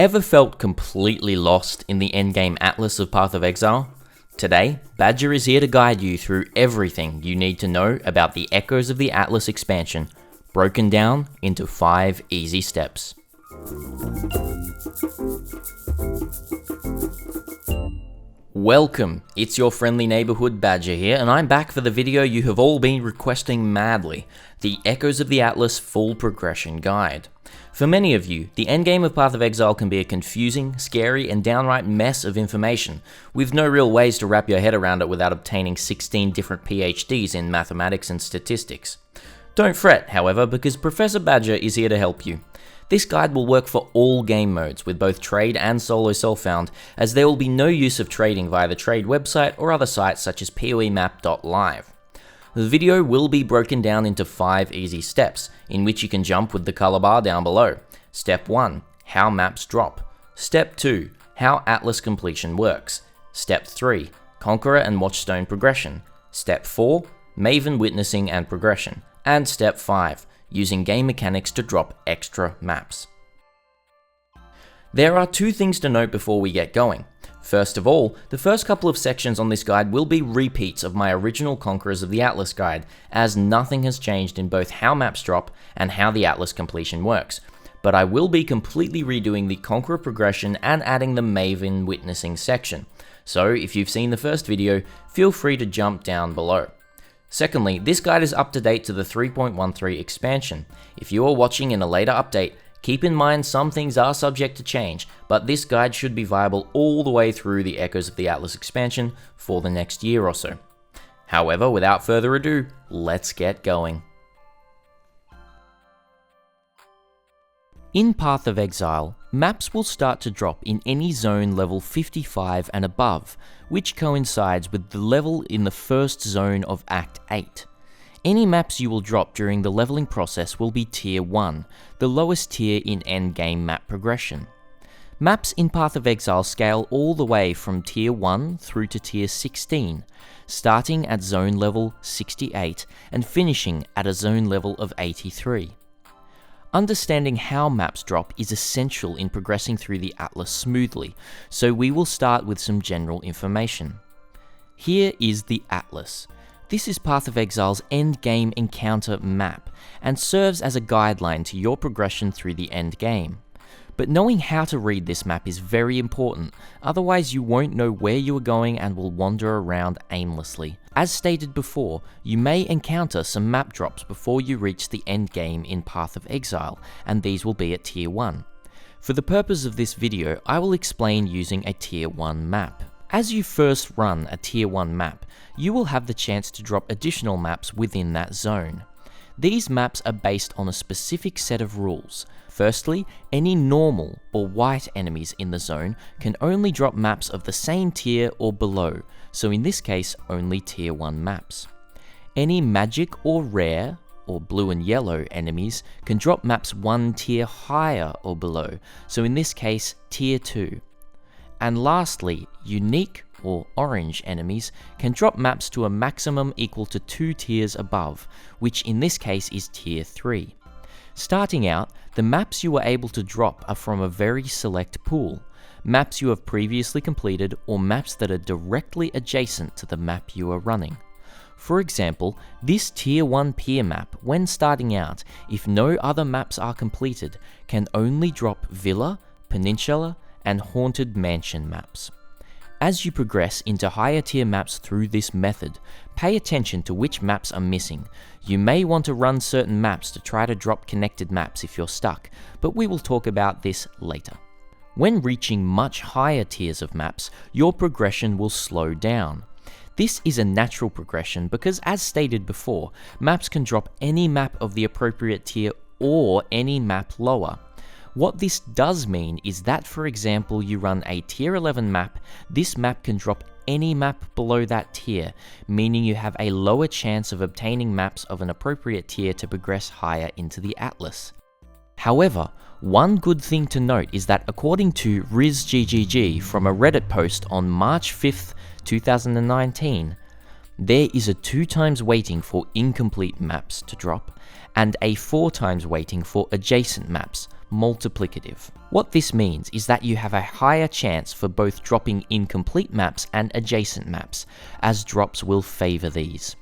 Ever felt completely lost in the endgame atlas of Path of Exile? Today, Badger is here to guide you through everything you need to know about the Echoes of the Atlas expansion, broken down into 5 easy steps. Welcome, it's your friendly neighborhood Badger here, and I'm back for the video you have all been requesting madly, the Echoes of the Atlas full progression guide. For many of you, the endgame of Path of Exile can be a confusing, scary, and downright mess of information, with no real ways to wrap your head around it without obtaining 16 different PhDs in mathematics and statistics. Don't fret, however, because Professor Badger is here to help you. This guide will work for all game modes with both trade and solo self-found, as there will be no use of trading via the trade website or other sites such as PoEmap.live. The video will be broken down into 5 easy steps, in which you can jump with the color bar down below. Step 1. How maps drop. Step 2. How Atlas completion works. Step 3. Conqueror and Watchstone progression. Step 4. Maven witnessing and progression. And Step 5. Using game mechanics to drop extra maps. There are 2 things to note before we get going. First of all, the first couple of sections on this guide will be repeats of my original Conquerors of the Atlas guide, as nothing has changed in both how maps drop and how the Atlas completion works. But I will be completely redoing the Conqueror progression and adding the Maven witnessing section. So if you've seen the first video, feel free to jump down below. Secondly, this guide is up to date to the 3.13 expansion. If you are watching in a later update, keep in mind some things are subject to change, but this guide should be viable all the way through the Echoes of the Atlas expansion for the next year or so. However, without further ado, let's get going. In Path of Exile, maps will start to drop in any zone level 55 and above, which coincides with the level in the first zone of Act 8. Any maps you will drop during the leveling process will be Tier 1, the lowest tier in endgame map progression. Maps in Path of Exile scale all the way from Tier 1 through to Tier 16, starting at zone level 68 and finishing at a zone level of 83. Understanding how maps drop is essential in progressing through the Atlas smoothly, so we will start with some general information. Here is the Atlas. This is Path of Exile's endgame encounter map, and serves as a guideline to your progression through the endgame. But knowing how to read this map is very important, otherwise you won't know where you are going and will wander around aimlessly. As stated before, you may encounter some map drops before you reach the endgame in Path of Exile, and these will be at Tier 1. For the purpose of this video, I will explain using a Tier 1 map. As you first run a Tier 1 map, you will have the chance to drop additional maps within that zone. These maps are based on a specific set of rules. Firstly, any normal or white enemies in the zone can only drop maps of the same tier or below, so in this case only Tier 1 maps. Any magic or rare, or blue and yellow enemies can drop maps 1 tier higher or below, so in this case Tier 2. And lastly, unique or orange enemies can drop maps to a maximum equal to 2 tiers above, which in this case is Tier 3. Starting out, the maps you are able to drop are from a very select pool, maps you have previously completed or maps that are directly adjacent to the map you are running. For example, this Tier 1 peer map, when starting out, if no other maps are completed, can only drop Villa, Peninsula, and Haunted Mansion maps. As you progress into higher tier maps through this method, pay attention to which maps are missing. You may want to run certain maps to try to drop connected maps if you're stuck, but we will talk about this later. When reaching much higher tiers of maps, your progression will slow down. This is a natural progression because, as stated before, maps can drop any map of the appropriate tier or any map lower. What this does mean is that, for example, you run a Tier 11 map, this map can drop any map below that tier, meaning you have a lower chance of obtaining maps of an appropriate tier to progress higher into the Atlas. However, one good thing to note is that according to RizGGG from a Reddit post on March 5th, 2019, there is a 2 times weighting for incomplete maps to drop, and a 4 times weighting for adjacent maps, multiplicative. What this means is that you have a higher chance for both dropping incomplete maps and adjacent maps, as drops will favour these.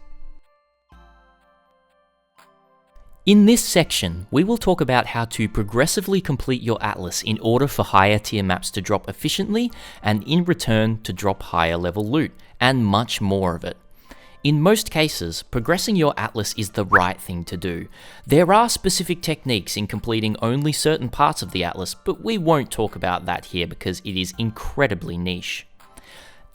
In this section, we will talk about how to progressively complete your atlas in order for higher tier maps to drop efficiently and in return to drop higher level loot, and much more of it. In most cases, progressing your atlas is the right thing to do. There are specific techniques in completing only certain parts of the atlas, but we won't talk about that here because it is incredibly niche.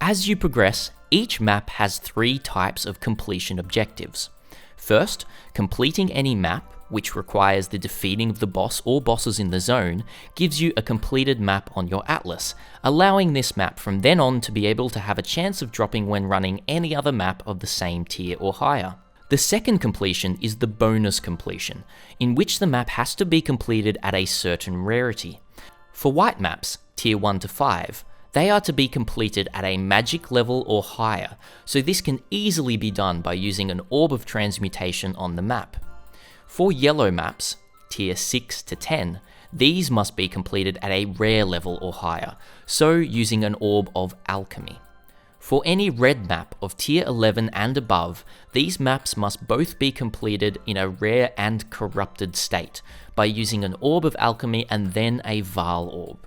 As you progress, each map has 3 types of completion objectives. First, completing any map, which requires the defeating of the boss or bosses in the zone, gives you a completed map on your atlas, allowing this map from then on to be able to have a chance of dropping when running any other map of the same tier or higher. The second completion is the bonus completion, in which the map has to be completed at a certain rarity. For white maps, tier 1 to 5, they are to be completed at a magic level or higher, so this can easily be done by using an orb of transmutation on the map. For yellow maps, tier 6 to 10, these must be completed at a rare level or higher, so using an orb of alchemy. For any red map of tier 11 and above, these maps must both be completed in a rare and corrupted state, by using an orb of alchemy and then a Vaal orb.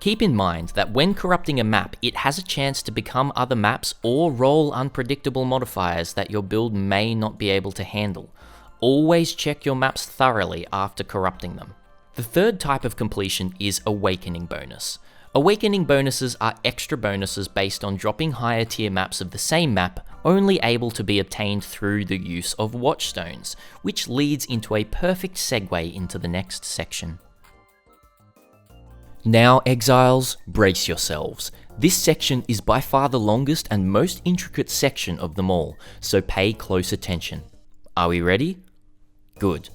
Keep in mind that when corrupting a map, it has a chance to become other maps or roll unpredictable modifiers that your build may not be able to handle. Always check your maps thoroughly after corrupting them. The third type of completion is Awakening bonus. Awakening bonuses are extra bonuses based on dropping higher tier maps of the same map, only able to be obtained through the use of Watchstones, which leads into a perfect segue into the next section. Now exiles, brace yourselves. This section is by far the longest and most intricate section of them all, so pay close attention. Are we ready? Good.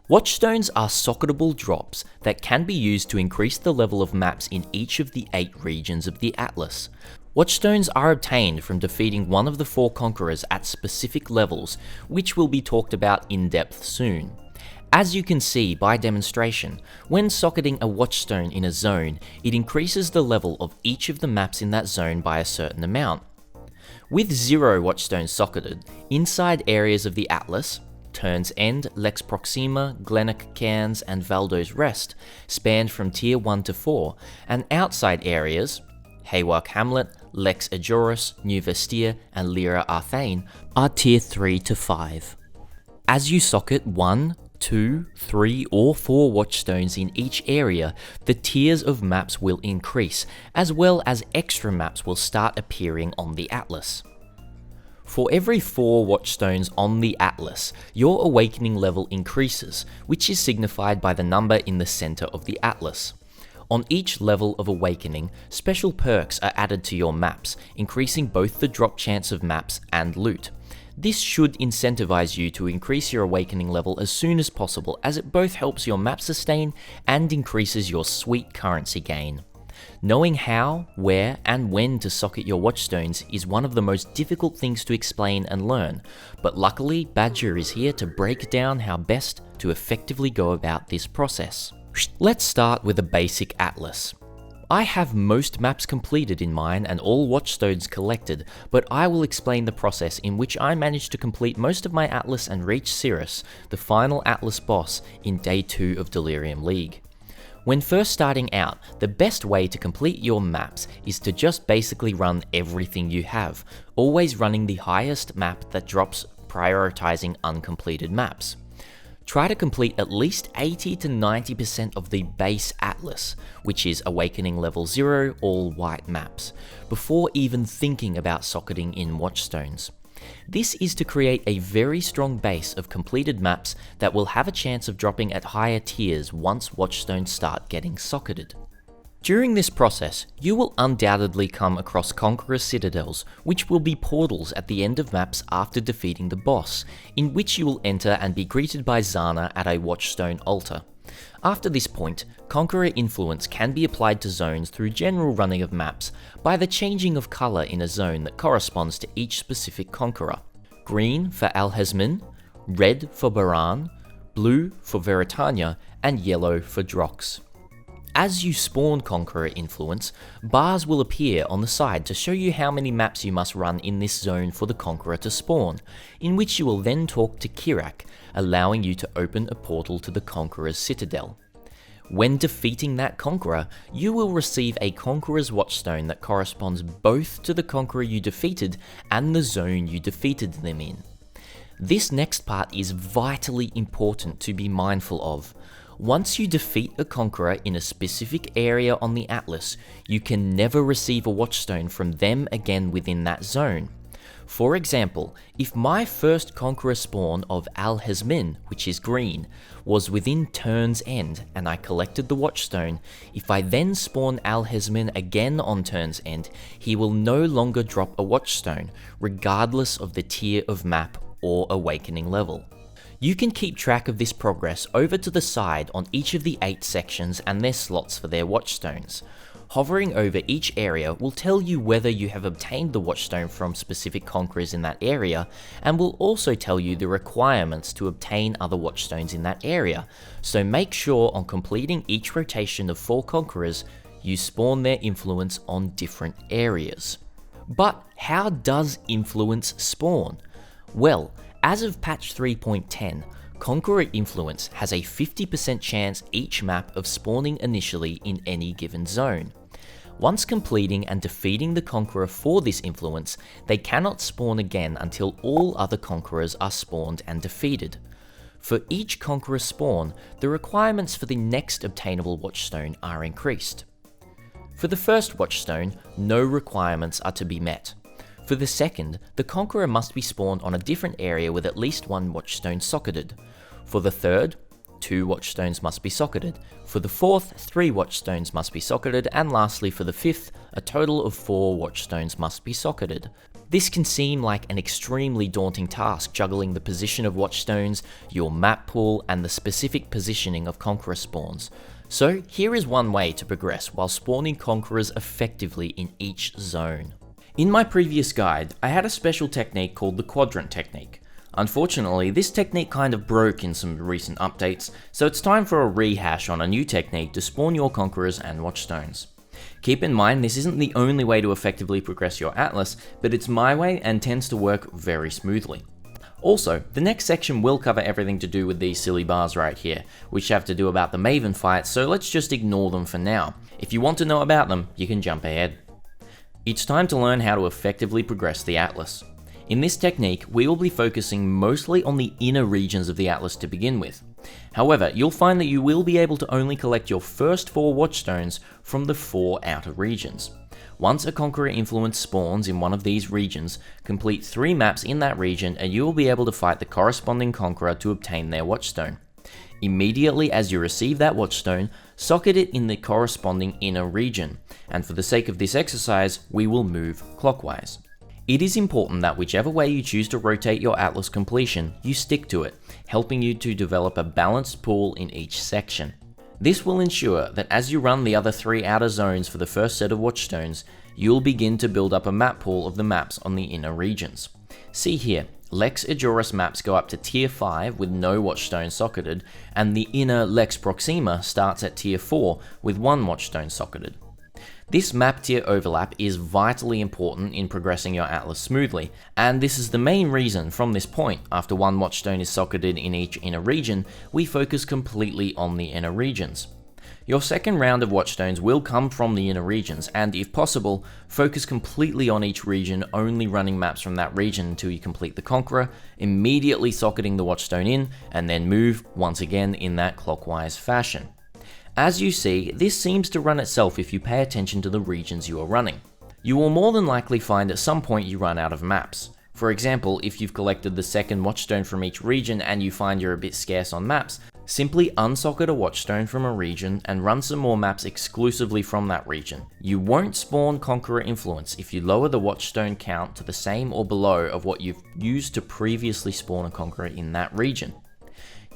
Watchstones are socketable drops that can be used to increase the level of maps in each of the 8 regions of the Atlas. Watchstones are obtained from defeating one of the 4 Conquerors at specific levels, which will be talked about in depth soon. As you can see by demonstration, when socketing a Watchstone in a zone, it increases the level of each of the maps in that zone by a certain amount. With 0 Watchstones socketed, inside areas of the Atlas, Turn's End, Lex Proxima, Glennock Cairns, and Valdo's Rest, spanned from tier 1 to 4, and outside areas, Haywark Hamlet, Lex Ajoris, New Vestia, and Lyra Arthane, are tier 3 to 5. As you socket 1, 2, 3, or 4 Watchstones in each area, the tiers of maps will increase, as well as extra maps will start appearing on the Atlas. For every 4 Watchstones on the Atlas, your awakening level increases, which is signified by the number in the center of the Atlas. On each level of awakening, special perks are added to your maps, increasing both the drop chance of maps and loot. This should incentivize you to increase your awakening level as soon as possible, as it both helps your map sustain and increases your sweet currency gain. Knowing how, where, and when to socket your Watchstones is one of the most difficult things to explain and learn, but luckily Badger is here to break down how best to effectively go about this process. Let's start with a basic Atlas. I have most maps completed in mine and all Watchstones collected, but I will explain the process in which I managed to complete most of my Atlas and reach Sirus, the final Atlas boss, in Day 2 of Delirium League. When first starting out, the best way to complete your maps is to just basically run everything you have, always running the highest map that drops, prioritizing uncompleted maps. Try to complete at least 80 to 90% of the base Atlas, which is Awakening Level 0 all white maps, before even thinking about socketing in Watchstones. This is to create a very strong base of completed maps that will have a chance of dropping at higher tiers once Watchstones start getting socketed. During this process, you will undoubtedly come across Conqueror citadels, which will be portals at the end of maps after defeating the boss, in which you will enter and be greeted by Zana at a Watchstone altar. After this point, Conqueror influence can be applied to zones through general running of maps by the changing of colour in a zone that corresponds to each specific Conqueror. Green for Alhazmin, red for Baran, blue for Veritania, and yellow for Drox. As you spawn Conqueror Influence, bars will appear on the side to show you how many maps you must run in this zone for the Conqueror to spawn, in which you will then talk to Kirak, allowing you to open a portal to the Conqueror's Citadel. When defeating that Conqueror, you will receive a Conqueror's Watchstone that corresponds both to the Conqueror you defeated and the zone you defeated them in. This next part is vitally important to be mindful of. Once you defeat a Conqueror in a specific area on the Atlas, you can never receive a Watchstone from them again within that zone. For example, if my first Conqueror spawn of Al-Hezmin, which is green, was within turn's end and I collected the Watchstone, if I then spawn Al-Hezmin again on turn's end, he will no longer drop a Watchstone, regardless of the tier of map or awakening level. You can keep track of this progress over to the side on each of the 8 sections and their slots for their Watchstones. Hovering over each area will tell you whether you have obtained the Watchstone from specific Conquerors in that area, and will also tell you the requirements to obtain other Watchstones in that area, so make sure on completing each rotation of 4 Conquerors, you spawn their influence on different areas. But how does influence spawn? Well, as of patch 3.10, Conqueror Influence has a 50% chance each map of spawning initially in any given zone. Once completing and defeating the Conqueror for this influence, they cannot spawn again until all other Conquerors are spawned and defeated. For each Conqueror spawn, the requirements for the next obtainable Watchstone are increased. For the first Watchstone, no requirements are to be met. For the second, the Conqueror must be spawned on a different area with at least 1 Watchstone socketed. For the third, 2 Watchstones must be socketed. For the fourth, 3 Watchstones must be socketed, and lastly for the fifth, a total of 4 Watchstones must be socketed. This can seem like an extremely daunting task, juggling the position of Watchstones, your map pool, and the specific positioning of Conqueror spawns. So here is one way to progress while spawning Conquerors effectively in each zone. In my previous guide, I had a special technique called the quadrant technique. Unfortunately, this technique kind of broke in some recent updates, so it's time for a rehash on a new technique to spawn your Conquerors and Watchstones. Keep in mind, this isn't the only way to effectively progress your Atlas, but it's my way and tends to work very smoothly. Also, the next section will cover everything to do with these silly bars right here, which have to do about the Maven fight, so let's just ignore them for now. If you want to know about them, you can jump ahead. It's time to learn how to effectively progress the Atlas. In this technique, we will be focusing mostly on the inner regions of the Atlas to begin with. However, you'll find that you will be able to only collect your first 4 Watchstones from the 4 outer regions. Once a Conqueror Influence spawns in one of these regions, complete 3 maps in that region and you will be able to fight the corresponding Conqueror to obtain their Watchstone. Immediately as you receive that Watchstone, socket it in the corresponding inner region, and for the sake of this exercise, we will move clockwise. It is important that whichever way you choose to rotate your Atlas completion, you stick to it, helping you to develop a balanced pool in each section. This will ensure that as you run the other 3 outer zones for the first set of Watchstones, you'll begin to build up a map pool of the maps on the inner regions. See here, Lex Ajoris maps go up to tier 5 with no Watchstone socketed, and the inner Lex Proxima starts at tier 4 with 1 Watchstone socketed. This map tier overlap is vitally important in progressing your Atlas smoothly, and this is the main reason from this point, after 1 Watchstone is socketed in each inner region, we focus completely on the inner regions. Your second round of Watchstones will come from the inner regions, and if possible, focus completely on each region, only running maps from that region until you complete the Conqueror, immediately socketing the Watchstone in, and then move once again in that clockwise fashion. As you see, this seems to run itself if you pay attention to the regions you are running. You will more than likely find at some point you run out of maps. For example, if you've collected the second Watchstone from each region and you find you're a bit scarce on maps, simply unsocket a Watchstone from a region and run some more maps exclusively from that region. You won't spawn Conqueror Influence if you lower the Watchstone count to the same or below of what you've used to previously spawn a Conqueror in that region.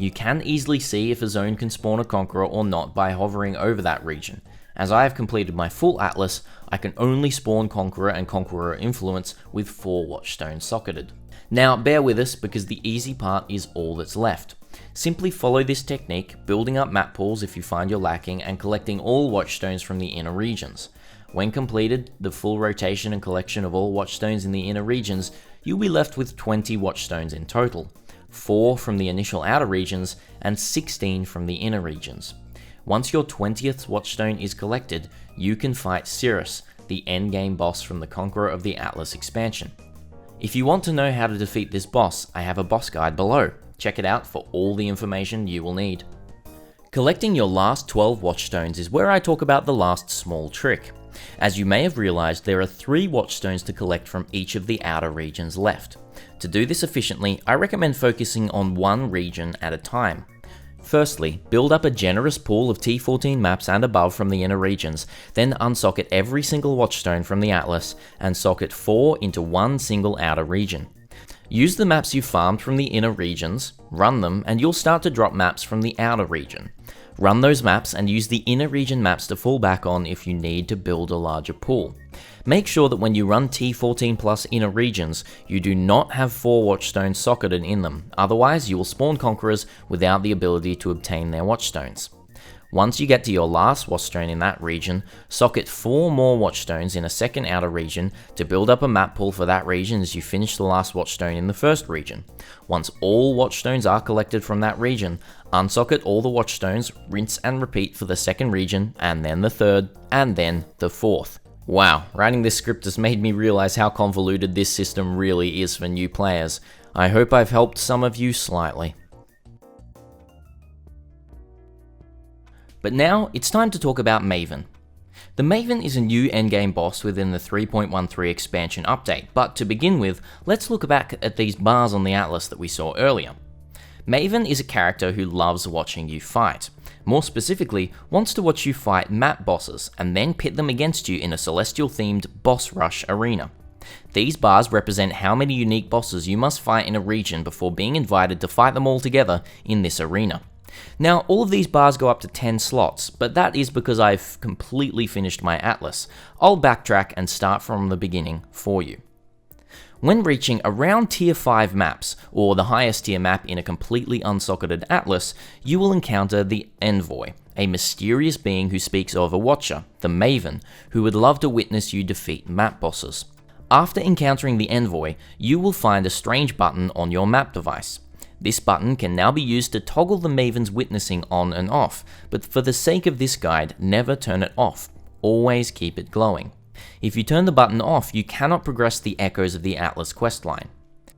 You can easily see if a zone can spawn a Conqueror or not by hovering over that region. As I have completed my full Atlas, I can only spawn Conqueror and Conqueror Influence with 4 Watchstones socketed. Now bear with us because the easy part is all that's left. Simply follow this technique, building up map pools if you find you're lacking, and collecting all Watchstones from the inner regions. When completed, the full rotation and collection of all Watchstones in the inner regions, you'll be left with 20 Watchstones in total, 4 from the initial outer regions and 16 from the inner regions. Once your 20th Watchstone is collected, you can fight Sirus, the endgame boss from the Conqueror of the Atlas expansion. If you want to know how to defeat this boss, I have a boss guide below. Check it out for all the information you will need. Collecting your last 12 Watchstones is where I talk about the last small trick. As you may have realized, there are 3 Watchstones to collect from each of the outer regions left. To do this efficiently, I recommend focusing on one region at a time. Firstly, build up a generous pool of T14 maps and above from the inner regions, then unsocket every single Watchstone from the Atlas and socket 4 into one single outer region. Use the maps you farmed from the inner regions, run them, and you'll start to drop maps from the outer region. Run those maps and use the inner region maps to fall back on if you need to build a larger pool. Make sure that when you run T14 plus inner regions, you do not have 4 Watchstones socketed in them, otherwise you will spawn Conquerors without the ability to obtain their Watchstones. Once you get to your last Watchstone in that region, socket 4 more Watchstones in a second outer region to build up a map pool for that region as you finish the last Watchstone in the first region. Once all Watchstones are collected from that region, unsocket all the Watchstones, rinse and repeat for the second region, and then the third, and then the fourth. Wow, writing this script has made me realize how convoluted this system really is for new players. I hope I've helped some of you slightly. But now, it's time to talk about Maven. The Maven is a new endgame boss within the 3.13 expansion update, but to begin with, let's look back at these bars on the Atlas that we saw earlier. Maven is a character who loves watching you fight. More specifically, wants to watch you fight map bosses, and then pit them against you in a celestial-themed boss rush arena. These bars represent how many unique bosses you must fight in a region before being invited to fight them all together in this arena. Now, all of these bars go up to 10 slots, but that is because I've completely finished my Atlas. I'll backtrack and start from the beginning for you. When reaching around tier 5 maps, or the highest tier map in a completely unsocketed Atlas, you will encounter the Envoy, a mysterious being who speaks of a Watcher, the Maven, who would love to witness you defeat map bosses. After encountering the Envoy, you will find a strange button on your map device. This button can now be used to toggle the Maven's witnessing on and off, but for the sake of this guide, never turn it off. Always keep it glowing. If you turn the button off, you cannot progress the echoes of the Atlas questline.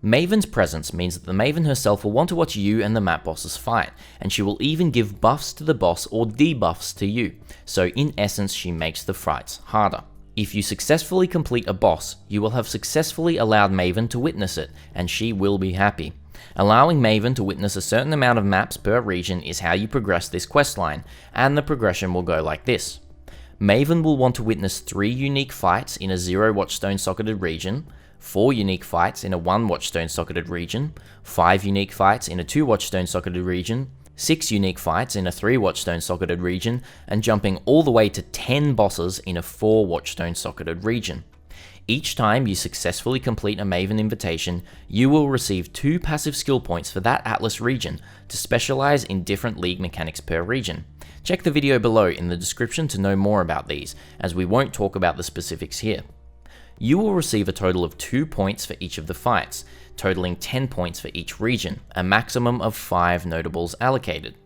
Maven's presence means that the Maven herself will want to watch you and the map bosses fight, and she will even give buffs to the boss or debuffs to you, so in essence she makes the fights harder. If you successfully complete a boss, you will have successfully allowed Maven to witness it, and she will be happy. Allowing Maven to witness a certain amount of maps per region is how you progress this questline, and the progression will go like this. Maven will want to witness 3 unique fights in a 0 Watchstone socketed region, 4 unique fights in a 1 Watchstone socketed region, 5 unique fights in a 2 Watchstone socketed region, 6 unique fights in a 3 Watchstone socketed region, and jumping all the way to 10 bosses in a 4 Watchstone socketed region. Each time you successfully complete a Maven invitation, you will receive 2 passive skill points for that Atlas region to specialize in different league mechanics per region. Check the video below in the description to know more about these, as we won't talk about the specifics here. You will receive a total of 2 points for each of the fights, totaling 10 points for each region, a maximum of 5 notables allocated.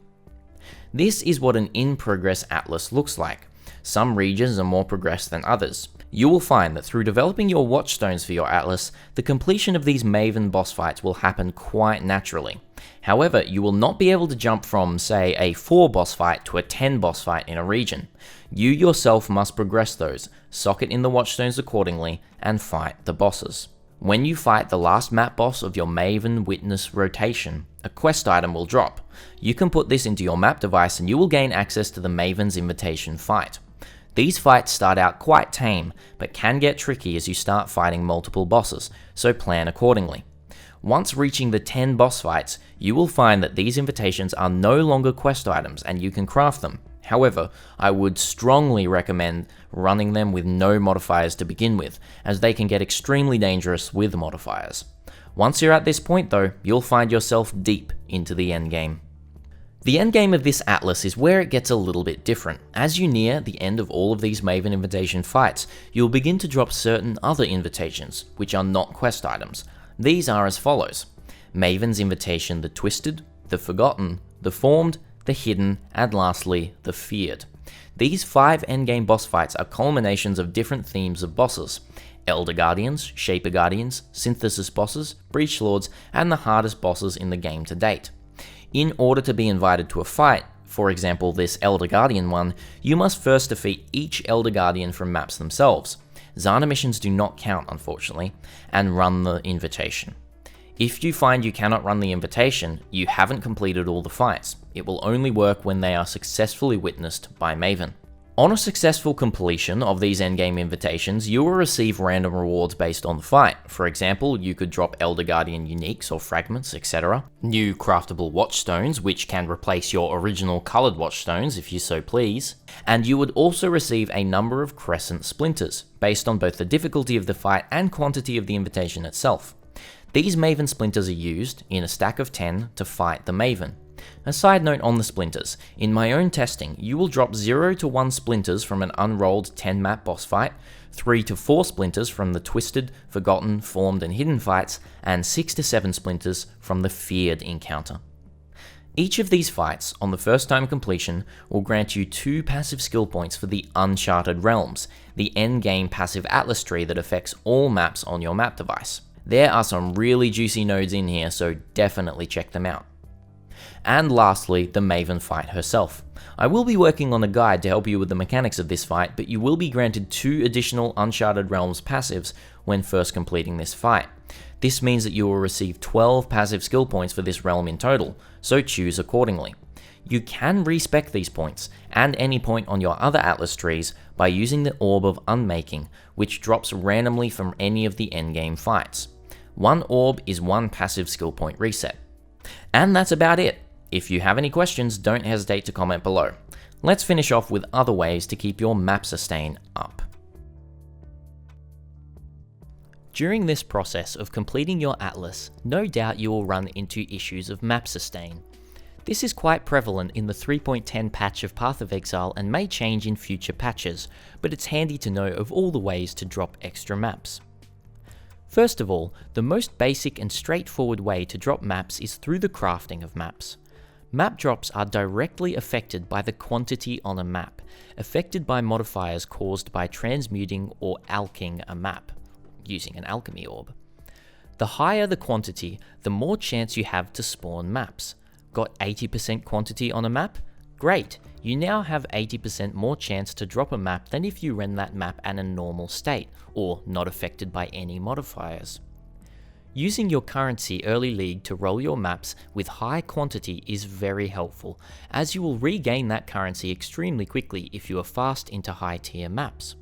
This is what an in-progress Atlas looks like. Some regions are more progressed than others. You will find that through developing your Watchstones for your Atlas, the completion of these Maven boss fights will happen quite naturally. However, you will not be able to jump from, say, a 4 boss fight to a 10 boss fight in a region. You yourself must progress those, socket in the Watchstones accordingly, and fight the bosses. When you fight the last map boss of your Maven Witness rotation, a quest item will drop. You can put this into your map device and you will gain access to the Maven's Invitation fight. These fights start out quite tame, but can get tricky as you start fighting multiple bosses, so plan accordingly. Once reaching the 10 boss fights, you will find that these invitations are no longer quest items and you can craft them. However, I would strongly recommend running them with no modifiers to begin with, as they can get extremely dangerous with modifiers. Once you're at this point though, you'll find yourself deep into the endgame. The endgame of this atlas is where it gets a little bit different. As you near the end of all of these Maven invitation fights, you'll begin to drop certain other invitations, which are not quest items. These are as follows: Maven's invitation the Twisted, the Forgotten, the Formed, the Hidden, and lastly, the Feared. These 5 endgame boss fights are culminations of different themes of bosses: Elder Guardians, Shaper Guardians, Synthesis bosses, Breach Lords, and the hardest bosses in the game to date. In order to be invited to a fight, for example this Elder Guardian one, you must first defeat each Elder Guardian from maps themselves. Zana missions do not count, unfortunately, and run the invitation. If you find you cannot run the invitation, you haven't completed all the fights. It will only work when they are successfully witnessed by Maven. On a successful completion of these endgame invitations, you will receive random rewards based on the fight. For example, you could drop Elder Guardian uniques or fragments, etc. New craftable Watchstones, which can replace your original coloured Watchstones if you so please. And you would also receive a number of Crescent Splinters, based on both the difficulty of the fight and quantity of the invitation itself. These Maven Splinters are used, in a stack of 10, to fight the Maven. A side note on the splinters: in my own testing, you will drop 0 to 1 splinters from an unrolled 10 map boss fight, 3 to 4 splinters from the Twisted, Forgotten, Formed and Hidden fights, and 6 to 7 splinters from the Feared encounter. Each of these fights, on the first time completion, will grant you 2 passive skill points for the Uncharted Realms, the endgame passive atlas tree that affects all maps on your map device. There are some really juicy nodes in here, so definitely check them out. And lastly, the Maven fight herself. I will be working on a guide to help you with the mechanics of this fight, but you will be granted 2 additional Uncharted Realms passives when first completing this fight. This means that you will receive 12 passive skill points for this realm in total, so choose accordingly. You can respec these points, and any point on your other atlas trees, by using the Orb of Unmaking, which drops randomly from any of the endgame fights. 1 orb is 1 passive skill point reset. And that's about it. If you have any questions, don't hesitate to comment below. Let's finish off with other ways to keep your map sustain up. During this process of completing your atlas, no doubt you will run into issues of map sustain. This is quite prevalent in the 3.10 patch of Path of Exile and may change in future patches, but it's handy to know of all the ways to drop extra maps. First of all, the most basic and straightforward way to drop maps is through the crafting of maps. Map drops are directly affected by the quantity on a map, affected by modifiers caused by transmuting or alching a map, using an alchemy orb. The higher the quantity, the more chance you have to spawn maps. Got 80% quantity on a map? Great! You now have 80% more chance to drop a map than if you ran that map at a normal state, or not affected by any modifiers. Using your currency early league to roll your maps with high quantity is very helpful, as you will regain that currency extremely quickly if you are fast into high tier maps.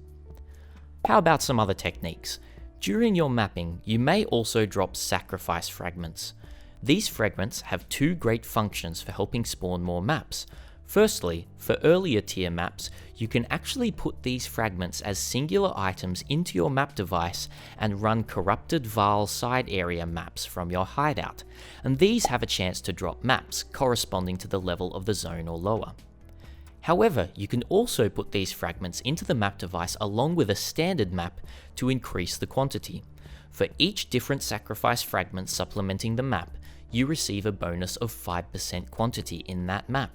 How about some other techniques? During your mapping, you may also drop sacrifice fragments. These fragments have 2 great functions for helping spawn more maps. Firstly, for earlier tier maps, you can actually put these fragments as singular items into your map device and run corrupted Vaal side area maps from your hideout, and these have a chance to drop maps corresponding to the level of the zone or lower. However, you can also put these fragments into the map device along with a standard map to increase the quantity. For each different sacrifice fragment supplementing the map, you receive a bonus of 5% quantity in that map.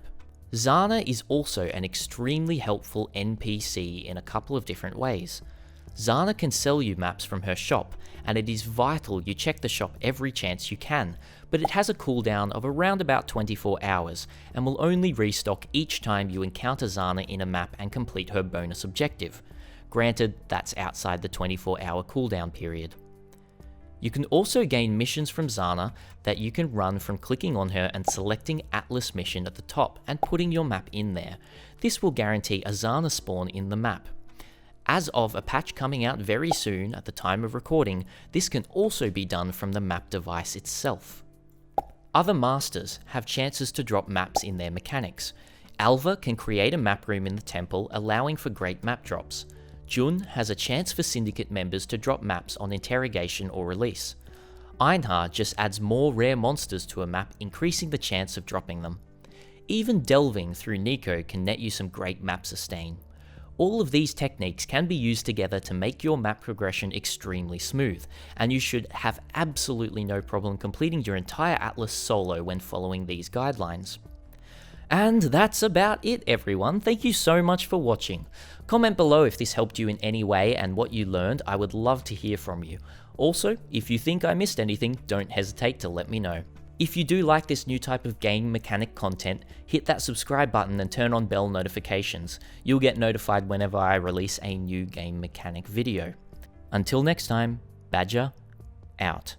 Zana is also an extremely helpful NPC in a couple of different ways. Zana can sell you maps from her shop, and it is vital you check the shop every chance you can, but it has a cooldown of around about 24 hours, and will only restock each time you encounter Zana in a map and complete her bonus objective. Granted, that's outside the 24-hour cooldown period. You can also gain missions from Zana that you can run from clicking on her and selecting Atlas Mission at the top and putting your map in there. This will guarantee a Zana spawn in the map. As of a patch coming out very soon at the time of recording, this can also be done from the map device itself. Other masters have chances to drop maps in their mechanics. Alva can create a map room in the temple, allowing for great map drops. Jun has a chance for syndicate members to drop maps on interrogation or release. Einhar just adds more rare monsters to a map, increasing the chance of dropping them. Even delving through Nico can net you some great map sustain. All of these techniques can be used together to make your map progression extremely smooth, and you should have absolutely no problem completing your entire Atlas solo when following these guidelines. And that's about it, everyone. Thank you so much for watching. Comment below if this helped you in any way and what you learned. I would love to hear from you. Also, if you think I missed anything, don't hesitate to let me know. If you do like this new type of game mechanic content, hit that subscribe button and turn on bell notifications. You'll get notified whenever I release a new game mechanic video. Until next time, Badger out.